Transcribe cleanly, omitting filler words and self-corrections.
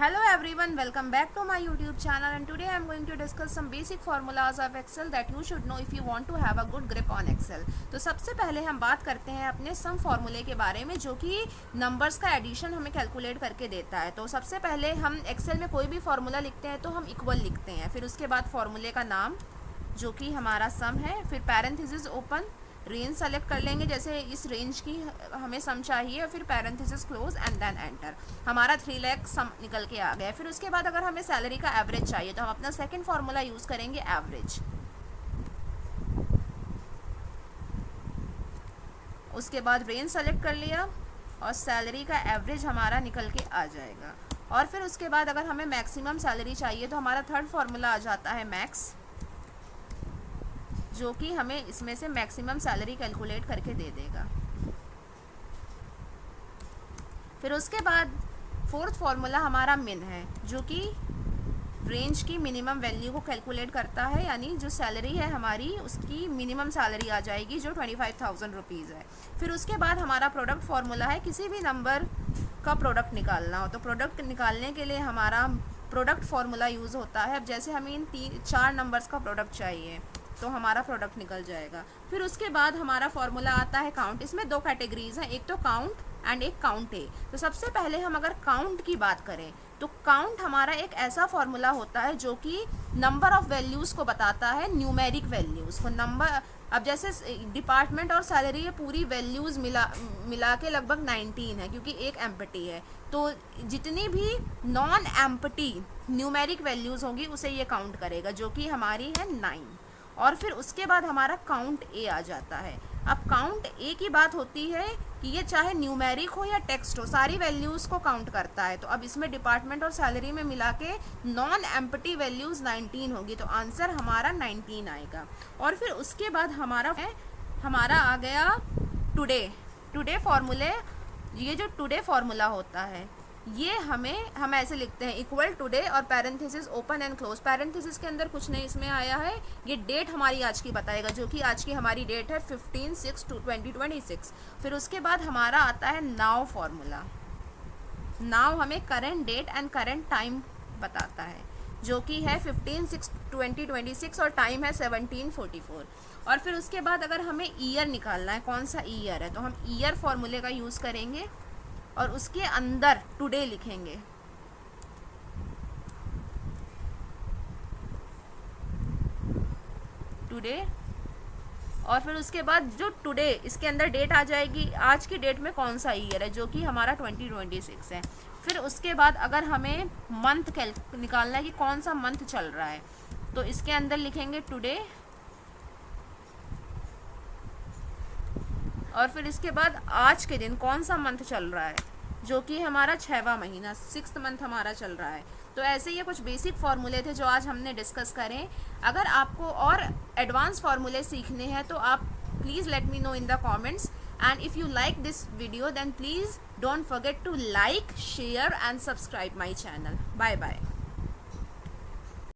Hello everyone, welcome back to my YouTube channel, and today I am going to discuss some basic formulas of Excel that you should know if you want to have a good grip on Excel. तो सबसे पहले हम बात करते हैं अपने सम फॉर्मूले के बारे में, जो कि नंबर्स का एडिशन हमें कैलकुलेट करके देता है। तो सबसे पहले हम एक्सेल में कोई भी फार्मूला लिखते हैं तो हम इक्वल लिखते हैं, फिर उसके बाद फार्मूले का नाम जो कि हमारा सम है, फिर पैरेंथेसिस ओपन, रेंज सेलेक्ट कर लेंगे, जैसे इस रेंज की हमें सम चाहिए, और फिर parenthesis close and then enter. हमारा 3 लाख सम निकल के आ गया। फिर उसके बाद अगर हमें सैलरी का एवरेज चाहिए तो हम अपना सेकंड फार्मूला यूज़ करेंगे एवरेज। उसके बाद रेंज सेलेक्ट कर लिया और सैलरी का एवरेज हमारा निकल के आ जाएगा। और फिर उसके बाद अगर हमें मैक्सिमम सैलरी चाहिए तो हमारा थर्ड फार्मूला आ जाता है मैक्स, जो कि हमें इसमें से मैक्सिमम सैलरी कैलकुलेट करके दे देगा। फिर उसके बाद फोर्थ फार्मूला हमारा मिन है, जो कि रेंज की मिनिमम वैल्यू को कैलकुलेट करता है, यानी जो सैलरी है हमारी उसकी मिनिमम सैलरी आ जाएगी जो 25,000 रुपीज़ है। फिर उसके बाद हमारा प्रोडक्ट फार्मूला है, किसी भी नंबर का प्रोडक्ट निकालना हो तो प्रोडक्ट निकालने के लिए हमारा प्रोडक्ट फार्मूला यूज़ होता है। अब जैसे हमें इन 4 नंबर्स का प्रोडक्ट चाहिए तो हमारा प्रोडक्ट निकल जाएगा। फिर उसके बाद हमारा फार्मूला आता है काउंट। इसमें 2 कैटेगरीज हैं, एक तो काउंट एंड एक काउंट है। तो सबसे पहले हम अगर काउंट की बात करें तो काउंट हमारा एक ऐसा फार्मूला होता है जो कि नंबर ऑफ वैल्यूज़ को बताता है, न्यूमेरिक वैल्यूज़ को। नंबर, अब जैसे डिपार्टमेंट और सैलरी ये पूरी वैल्यूज़ मिला के लगभग 19 है, क्योंकि एक एम्पटी है। तो जितनी भी नॉन एम्पटी न्यूमेरिक वैल्यूज़ होंगी उसे ये काउंट करेगा, जो कि हमारी है 9। और फिर उसके बाद हमारा काउंट ए आ जाता है। अब काउंट ए की बात होती है कि ये चाहे न्यूमेरिक हो या टेक्स्ट हो, सारी वैल्यूज़ को काउंट करता है। तो अब इसमें डिपार्टमेंट और सैलरी में मिला के नॉन एम्पटी वैल्यूज़ 19 होगी, तो आंसर हमारा 19 आएगा। और फिर उसके बाद हमारा आ गया टुडे फार्मूले। ये जो टुडे फार्मूला होता है ये हम ऐसे लिखते हैं, इक्वल टुडे और parenthesis open and close. Parenthesis के अंदर कुछ नहीं इसमें आया है, ये डेट हमारी आज की बताएगा, जो कि आज की हमारी डेट है 15/6/2026। फिर उसके बाद हमारा आता है नाउ फार्मूला। नाउ हमें current date and current time बताता है, जो कि है 15/6/2026 और टाइम है 17:44। और फिर उसके बाद अगर हमें ईयर निकालना है, कौन सा ईयर है, तो हम ईयर फार्मूले का यूज़ करेंगे और उसके अंदर टुडे लिखेंगे। टुडे, और फिर उसके बाद जो टुडे इसके अंदर डेट आ जाएगी, आज की डेट में कौन सा ईयर है, जो कि हमारा 2026 है। फिर उसके बाद अगर हमें मंथ निकालना है कि कौन सा मंथ चल रहा है, तो इसके अंदर लिखेंगे टुडे, और फिर इसके बाद आज के दिन कौन सा मंथ चल रहा है, जो कि हमारा 6वां महीना 6th मंथ हमारा चल रहा है। तो ऐसे ये कुछ बेसिक फार्मूले थे जो आज हमने डिस्कस करें। अगर आपको और एडवांस फार्मूले सीखने हैं तो आप please let me know in the comments, and if you like this video then please don't forget to like, share and subscribe my channel. Bye bye.